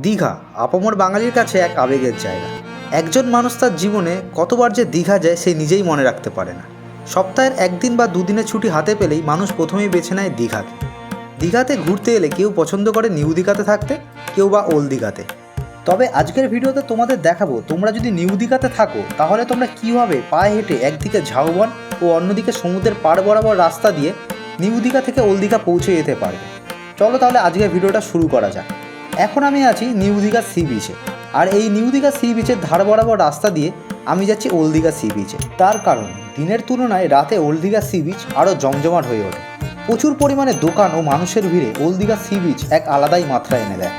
দীঘা আপামর বাঙালির কাছে এক আবেগের জায়গা। একজন মানুষ তার জীবনে কতবার যে দীঘা যায় সে নিজেই মনে রাখতে পারে না। সপ্তাহের একদিন বা দুদিনের ছুটি হাতে পেলেই মানুষ প্রথমেই বেছে নেয় দীঘাকে। দীঘাতে ঘুরতে এলে কেউ পছন্দ করে নিউ দীঘাতে থাকতে, কেউ বা ওল্ড দীঘাতে। তবে আজকের ভিডিওতে তোমাদের দেখাবো তোমরা যদি নিউ দীঘাতে থাকো তাহলে তোমরা কীভাবে পায়ে হেঁটে একদিকে ঝাউবন ও অন্যদিকে সমুদ্রের পাড় বরাবর রাস্তা দিয়ে নিউ দীঘা থেকে ওল্ড দীঘা পৌঁছে যেতে পারবে। চলো তাহলে আজকের ভিডিওটা শুরু করা যাক। এখন আমি আছি নিউ দীঘা সি বিচে, আর এই নিউ দীঘা সি বিচের ধার বরাবর রাস্তা দিয়ে আমি যাচ্ছি ওল্ড দীঘা সি বিচে। তার কারণ দিনের তুলনায় রাতে ওল্ড দীঘা সি বিচ আরও জমজমাট হয়ে ওঠে। প্রচুর পরিমাণে দোকান ও মানুষের ভিড়ে ওল্ড দীঘা সি বিচ এক আলাদাই মাত্রা এনে দেয়।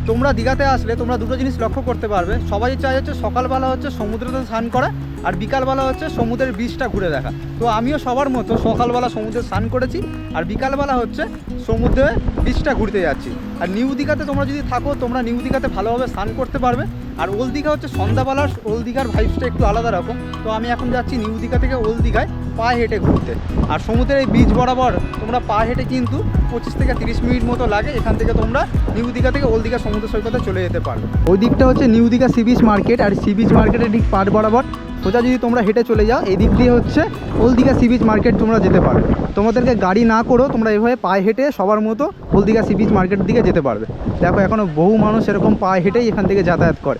তোমরা দীঘাতে আসলে তোমরা দুটো জিনিস লক্ষ্য করতে পারবে। সবাই চাই হচ্ছে সকালবেলা হচ্ছে সমুদ্রেতে স্নান করা, আর বিকালবেলা হচ্ছে সমুদ্রের বীচটা ঘুরে দেখা। তো আমিও সবার মতো সকালবেলা সমুদ্রে স্নান করেছি, আর বিকালবেলা হচ্ছে সমুদ্রে বীচটা ঘুরতে যাচ্ছি। আর নিউ দীঘাতে তোমরা যদি থাকো তোমরা নিউ দীঘাতে ভালোভাবে স্নান করতে পারবে। আর ওল্ড দীঘা হচ্ছে সন্ধ্যাবেলার ওল্ড দীঘার ভাইবসটা একটু আলাদা রকম। তো আমি এখন যাচ্ছি নিউ দীঘা থেকে ওল্ড দীঘায় পায়ে হেঁটে ঘুরতে। আর সমুদ্রের এই বীচ বরাবর তোমরা পায়ে হেঁটে কিন্তু 25 থেকে 30 মিনিট মতো লাগে। এখান থেকে তোমরা নিউ দীঘা থেকে ওল্ড দীঘা সমুদ্র সৈকতে চলে যেতে পারবে। ওই দিকটা হচ্ছে new Digha sea beach market, আর সি বিচ মার্কেটের ঠিক পাড় বরাবর সোজা যদি তোমরা হেঁটে চলে যাও এই দিক দিয়ে হচ্ছে old Digha sea beach market তোমরা যেতে পারবে। তোমাদেরকে গাড়ি না করেও তোমরা এভাবে পায়ে হেঁটে সবার মতো ওল্ড দীঘা সি বিচ মার্কেটের দিকে যেতে পারবে। দেখো এখনও বহু মানুষ এরকম পায়ে হেঁটেই এখান থেকে যাতায়াত করে।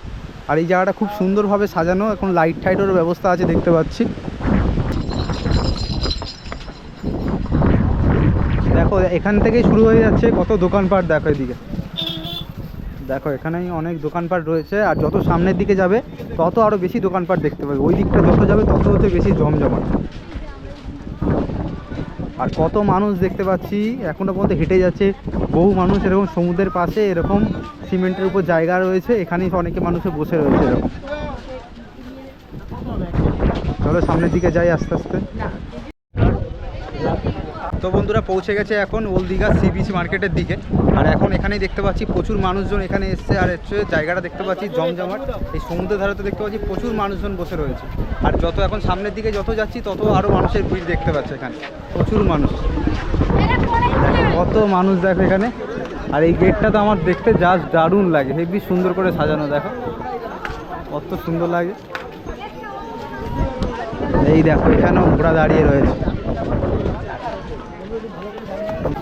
আর এই জায়গাটা খুব সুন্দরভাবে সাজানো, এখন লাইট টাইটেরও ব্যবস্থা আছে দেখতে পাচ্ছি। দেখো এখান থেকেই শুরু হয়ে যাচ্ছে কত দোকানপাট। দেখো এদিকে দেখো এখানেই অনেক দোকানপাট রয়েছে, আর যত সামনের দিকে যাবে তত আরও বেশি দোকানপাট দেখতে পাবে। ওই দিকটা যত যাবে তত হচ্ছে বেশি জমজমাট। আর কত মানুষ দেখতে পাচ্ছি এখনও পর্যন্ত হেঁটে যাচ্ছে। বহু মানুষ এরকম সমুদ্রের পাশে এরকম সিমেন্টের উপর জায়গা রয়েছে, এখানেই অনেকে মানুষে বসে রয়েছে এরকম। চলো সামনের দিকে যাই আস্তে আস্তে। তো বন্ধুরা পৌঁছে গেছে এখন ওল্ড দীঘা সি বিচ মার্কেটের দিকে। আর এখন এখানেই দেখতে পাচ্ছি প্রচুর মানুষজন এখানে এসছে। আর হচ্ছে জায়গাটা দেখতে পাচ্ছি জমজমাট। এই সমুদ্রের ধারে তো দেখতে পাচ্ছি প্রচুর মানুষজন বসে রয়েছে। আর যত এখন সামনের দিকে যত যাচ্ছি তত আরও মানুষের ভিড় দেখতে পাচ্ছি এখানে, প্রচুর মানুষ। কত মানুষ দেখো এখানে। আর এই গেটটা তো আমার দেখতে জাস্ট দারুণ লাগে, হেবি সুন্দর করে সাজানো। দেখো কত সুন্দর লাগে। এই দেখো এখানেও ঘোড়া দাঁড়িয়ে রয়েছে।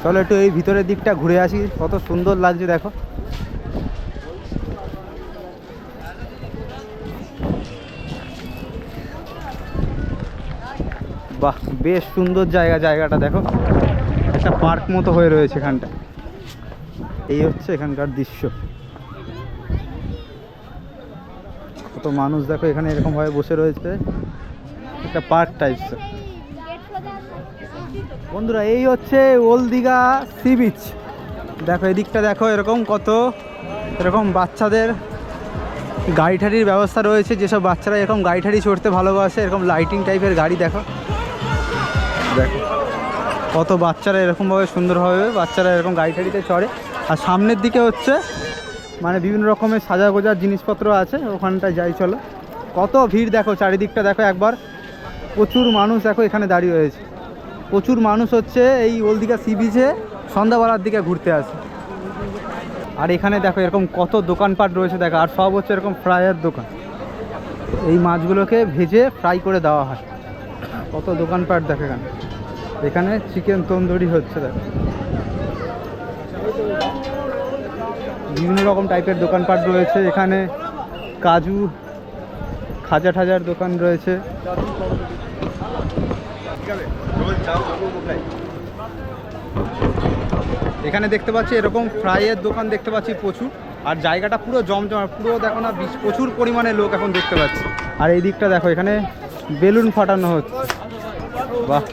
চলো একটু এই ভিতরের দিকটা ঘুরে আসি, কত সুন্দর লাগছে দেখো। বাহ বেশ সুন্দর জায়গাটা দেখো, একটা পার্ক মতো হয়ে রয়েছে এখানটা। এই হচ্ছে এখানকার দৃশ্য। কত মানুষ দেখো এখানে এরকম ভাবে বসে রয়েছে, একটা পার্ক টাইপস। বন্ধুরা এই হচ্ছে ওল্ড দীঘা সি বিচ। দেখো এদিকটা দেখো এরকম কত এরকম বাচ্চাদের গাড়ি ঠাড়ির ব্যবস্থা রয়েছে। যেসব বাচ্চারা এরকম গাড়ি ঠাড়ি চড়তে ভালোবাসে, এরকম লাইটিং টাইপের গাড়ি দেখো। দেখো কত বাচ্চারা এরকমভাবে সুন্দরভাবে বাচ্চারা এরকম গাড়ি ঠাড়িতে চড়ে। আর সামনের দিকে হচ্ছে মানে বিভিন্ন রকমের সাজা গোজার জিনিসপত্র আছে, ওখানটায় যাই চলো। কত ভিড় দেখো চারিদিকটা দেখো একবার। প্রচুর মানুষ দেখো এখানে দাঁড়িয়ে রয়েছে। প্রচুর মানুষ হচ্ছে এই ওল্ড দীঘা সি বিচে সন্ধ্যাবেলার দিকে ঘুরতে আসে। আর এখানে দেখো এরকম কত দোকানপাট রয়েছে দেখো। আর সব হচ্ছে এরকম ফ্রাইয়ের দোকান, এই মাছগুলোকে ভেজে ফ্রাই করে দেওয়া হয়। কত দোকানপাট দেখো এখানে। এখানে চিকেন তন্দুরি হচ্ছে দেখো। বিভিন্ন রকম টাইপের দোকানপাট রয়েছে এখানে। কাজু খাজা ঠাজার দোকান রয়েছে। এখানে দেখতে পাচ্ছি এরকম ফ্রাইয়ের দোকান দেখতে পাচ্ছি প্রচুর। আর জায়গাটা পুরো জমজমা, পুরো দেখো না প্রচুর পরিমাণে লোক এখন দেখতে পাচ্ছি। আর এই দিকটা দেখো এখানে বেলুন ফাটানো হচ্ছে। বাহ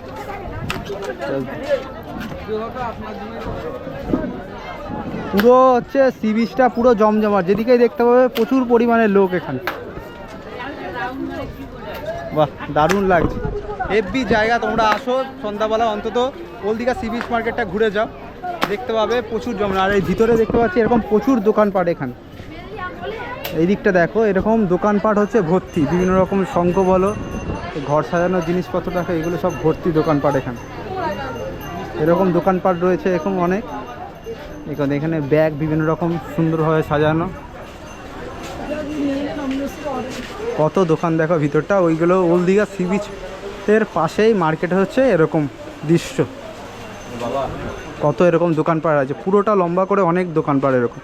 পুরো হচ্ছে সি বিচটা পুরো জমজমাট, যেদিকেই দেখতে পাবে প্রচুর পরিমাণে লোক এখানে। বাহ দারুণ লাগছে, হেভি জায়গা। তোমরা আসো সন্ধ্যাবেলা অন্তত ওল্ড দীঘা সি বিচ মার্কেটটা ঘুরে যাও, দেখতে পাবে প্রচুর জমজমাট। আর এই ভিতরে দেখতে পাচ্ছি এরকম প্রচুর দোকানপাট এখানে। এই দিকটা দেখো এরকম দোকানপাট হচ্ছে ভর্তি, বিভিন্ন রকম শঙ্খ বলো ঘর সাজানোর জিনিসপত্র দেখো, এগুলো সব ভর্তি দোকানপাট এখানে। এরকম দোকানপাট রয়েছে এরকম অনেক। এখানে ব্যাগ বিভিন্ন রকম সুন্দরভাবে সাজানো, কত দোকান দেখো ভিতরটা। ওইগুলো ওল্ড দীঘা সি বিচের পাশেই মার্কেট হচ্ছে এরকম দৃশ্য। কত এরকম দোকানপাট আছে, পুরোটা লম্বা করে অনেক দোকানপাট এরকম।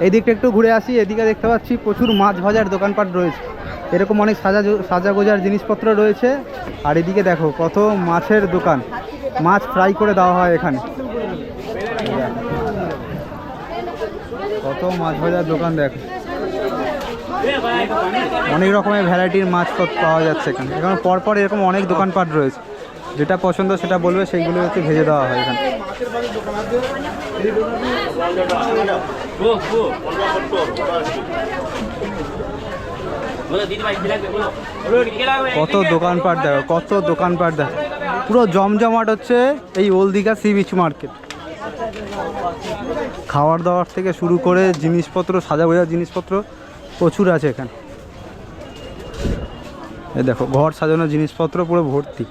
এই দিকটা একটু ঘুরে আসি, এদিকে দেখতে পাচ্ছি প্রচুর মাছ ভাজার দোকানপাট রয়েছে, এরকম অনেক সাজা গোজার জিনিসপত্র রয়েছে। আর এদিকে দেখো কত মাছের দোকান, মাছ ফ্রাই করে দেওয়া হয় এখানে। কত মাছ ভাজার দোকান দেখো, অনেক রকমের ভ্যারাইটির মাছ পাওয়া যাচ্ছে এখানে। এখানে পরপর এরকম অনেক দোকানপাট রয়েছে, যেটা পছন্দ সেটা বলবে, সেইগুলো হচ্ছে ভেজে দেওয়া হয় এখানে। কত দোকানপাট দেখো, কত দোকানপাট দেখো, পুরো জমজমাট হচ্ছে এই old Digha sea beach market. খাবার দাবার থেকে শুরু করে জিনিসপত্র, সাজা গোজার জিনিসপত্র প্রচুর আছে এখানে। এই দেখো ঘর সাজানোর জিনিসপত্র পুরো ভর্তি।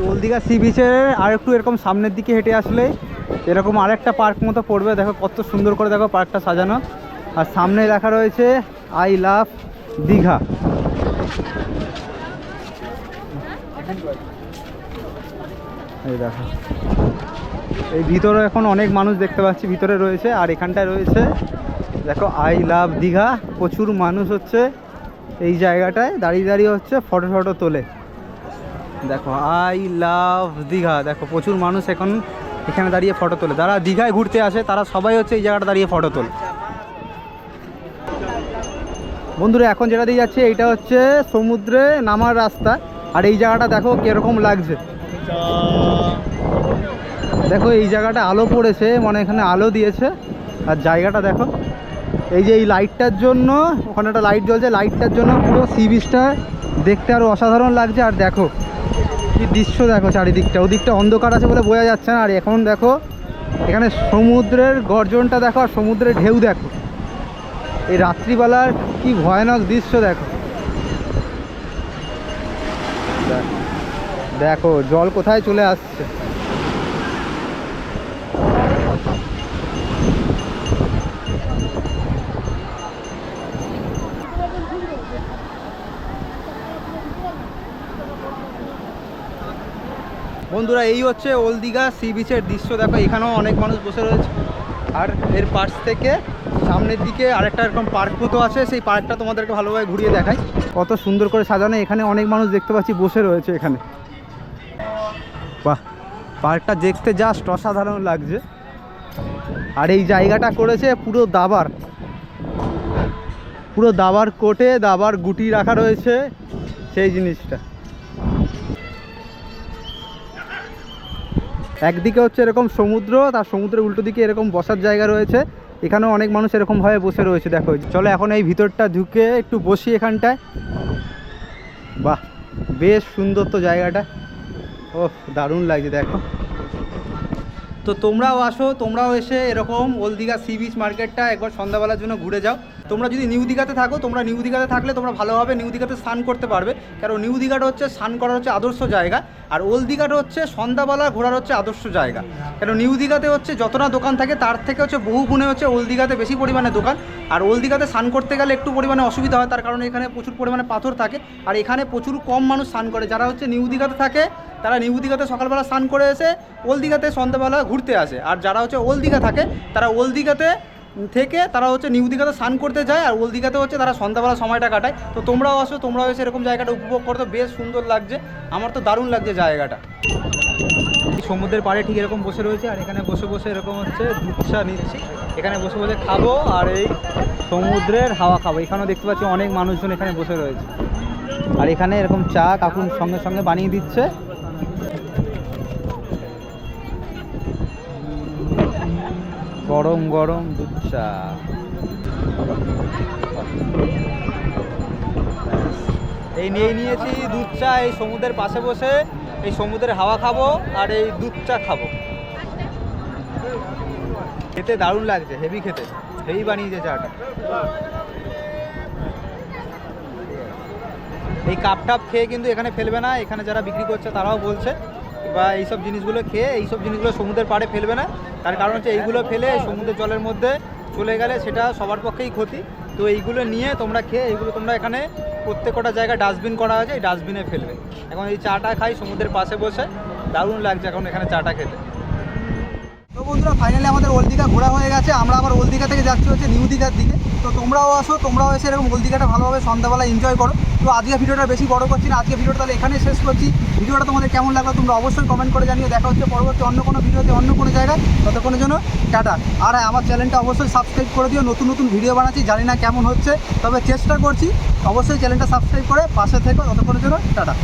ওল্ড দীঘা সি বিচের আর একটু এরকম সামনের দিকে হেঁটে আসলে এরকম আরেকটা পার্ক মতো পড়বে। দেখো কত সুন্দর করে দেখো পার্কটা সাজানো, আর সামনে লেখা রয়েছে আই লাভ দীঘা। এই দেখো এই ভিতরে এখন অনেক মানুষ দেখতে পাচ্ছি ভিতরে রয়েছে, আর এখানটায় রয়েছে দেখো আই লাভ দীঘা। প্রচুর মানুষ হচ্ছে এই জায়গাটায় দাঁড়িয়ে দাঁড়িয়ে হচ্ছে ফটো তোলে। দেখো আই লাভ দীঘা, দেখো প্রচুর মানুষ এখন এখানে দাঁড়িয়ে ফটো তোলে। যারা দীঘায় ঘুরতে আসে তারা সবাই হচ্ছে এই জায়গাটা দাঁড়িয়ে ফটো তোলে। বন্ধুরা এখন যেটা দিয়ে যাচ্ছে এইটা হচ্ছে সমুদ্রে নামার রাস্তা, আর এই জায়গাটা দেখো কিরকম লাগছে। দেখো এই জায়গাটা আলো পড়েছে, মানে এখানে আলো দিয়েছে, আর জায়গাটা দেখো এই যে এই লাইটটার জন্য, ওখানে একটা লাইট জ্বলছে, লাইটটার জন্য পুরো সি বিচটা দেখতে আরও অসাধারণ লাগছে। আর দেখো কি দৃশ্য দেখো চারিদিকটা, ওদিকটা অন্ধকার আছে বলে বোঝা যাচ্ছে না। আর এখন দেখো এখানে সমুদ্রের গর্জনটা দেখো, আর সমুদ্রের ঢেউ দেখো। এই রাত্রিবেলার কি ভয়ানক দৃশ্য দেখো। দেখো জল কোথায় চলে আসছে। বন্ধুরা এই হচ্ছে ওল্ড দীঘা সি বিচের দৃশ্য। দেখো এখানেও অনেক মানুষ বসে রয়েছে, আর এর পাশ থেকে সামনের দিকে আরেকটা এরকম পার্ক মতো আছে, সেই পার্কটা তোমাদেরকে ভালোভাবে ঘুরিয়ে দেখাই। কত সুন্দর করে সাজানো, এখানে অনেক মানুষ দেখতে পাচ্ছি বসে রয়েছে এখানে। বাহ, পার্কটা দেখতে জাস্ট অসাধারণ লাগছে। আর এই জায়গাটা করেছে পুরো দাবার কোটে দাবার গুটি রাখা রয়েছে, সেই জিনিসটা। একদিকে হচ্ছে এরকম সমুদ্র, তার সমুদ্রের উল্টো দিকে এরকম বসার জায়গা রয়েছে। এখানেও অনেক মানুষ এরকমভাবে বসে রয়েছে। দেখো চলো এখন এই ভিতরটা ঢুকে একটু বসি এখানটায়। বাহ বেশ সুন্দর তো জায়গাটা, ওহ দারুণ লাগছে দেখো। তো তোমরাও আসো, তোমরাও এসে এরকম ওল্ড দীঘা সি বিচ মার্কেটটা একবার সন্ধ্যাবেলার জন্য ঘুরে যাও। তোমরা যদি নিউ দীঘাতে থাকো, তোমরা নিউ দীঘাতে থাকলে তোমরা ভালোভাবে নিউ দীঘাতে স্নান করতে পারবে, কারণ নিউ দীঘাটা হচ্ছে স্নান করার হচ্ছে আদর্শ জায়গা, আর ওল্ড দীঘাটা হচ্ছে সন্ধ্যাবেলা ঘোরার হচ্ছে আদর্শ জায়গা। কারণ নিউ দীঘাতে হচ্ছে যতটা দোকান থাকে তার থেকে হচ্ছে বহু গুণে হচ্ছে ওল্ড দীঘাতে বেশি পরিমাণে দোকান। আর ওল্ড দীঘাতে স্নান করতে গেলে একটু পরিমাণে অসুবিধা হয়, তার কারণে এখানে প্রচুর পরিমাণে পাথর থাকে, আর এখানে প্রচুর কম মানুষ স্নান করে। যারা হচ্ছে নিউ দীঘাতে থাকে তারা নিউ দীঘাতে সকালবেলা স্নান করে এসে ওল্ড দীঘাতে সন্ধ্যাবেলা ঘুরতে আসে, আর যারা হচ্ছে ওল্ড দীঘা থাকে তারা ওল্ড দীঘাতে থেকে তারা হচ্ছে নিউ দীঘাতে স্নান করতে যায়, আর ওল্ড দীঘাতে হচ্ছে তারা সন্ধ্যাবেলা সময়টা কাটায়। তো তোমরাও আসো, তোমরাও এসে এরকম জায়গাটা উপভোগ করতে, বেশ সুন্দর লাগছে, আমার তো দারুণ লাগছে জায়গাটা। সমুদ্রের পাড়ে ঠিক এরকম বসে রয়েছে, আর এখানে বসে বসে এরকম হচ্ছে দুধ চা নিচ্ছি, এখানে বসে বসে খাবো আর এই সমুদ্রের হাওয়া খাবো। এখানেও দেখতে পাচ্ছি অনেক মানুষজন এখানে বসে রয়েছে, আর এখানে এরকম চা কাকুন সঙ্গে সঙ্গে বানিয়ে দিচ্ছে। গরম গরম দুধ চা। এই নিয়েছি দুধ চা, এই সমুদ্রের পাশে বসে এই সমুদ্রের হাওয়া খাবো আর এই দুধ চা খাবো। খেতে দারুণ লাগছে, হেভি খেতে, হেভি বানিয়েছে চাটা। এই কাপ টাপ খেয়ে কিন্তু এখানে ফেলবে না, এখানে যারা বিক্রি করছে তারাও বলছে, বা এইসব জিনিসগুলো খেয়ে এইসব জিনিসগুলো সমুদ্রের পাড়ে ফেলবে না। তার কারণ হচ্ছে এইগুলো ফেলে সমুদ্রের জলের মধ্যে চলে গেলে সেটা সবার পক্ষেই ক্ষতি। তো এইগুলো নিয়ে তোমরা খেয়ে এইগুলো তোমরা এখানে প্রত্যেকটা জায়গায় ডাস্টবিন করা হয়েছে, এই ডাস্টবিনে ফেলবে। এখন এই চাটা খাই সমুদ্রের পাশে বসে, দারুণ লাগছে এখন এখানে চাটা খেতে। তো বন্ধুরা ফাইনালি আমাদের ওল্ড দীঘা ঘোরা হয়ে গেছে, আমরা আবার ওল্ড দীঘা থেকে যাচ্ছি হচ্ছে নিউ দীঘার দিকে। তো তোমরাও আসো, তোমরাও এসে এরকম ওল্ড দীঘাটা ভালোভাবে সন্ধ্যাবেলা এনজয় করো। তো আজকে ভিডিওটা বেশি বড় করছি না, আজকে ভিডিওটা তাহলে এখানেই শেষ করছি। ভিডিওটা তোমাদের কেমন লাগলো তোমরা অবশ্যই কমেন্ট করে জানিও। দেখা হচ্ছে পরবর্তী অন্য কোনো ভিডিওতে অন্য কোনো জায়গায়, ততক্ষণের জন্য টাটা। আর আমার চ্যানেলটা অবশ্যই সাবস্ক্রাইব করে দিও, নতুন নতুন ভিডিও বানাচ্ছি, জানি না কেমন হচ্ছে তবে চেষ্টা করছি। অবশ্যই চ্যানেলটা সাবস্ক্রাইব করে পাশে থেকো, ততক্ষণের জন্য টাটা।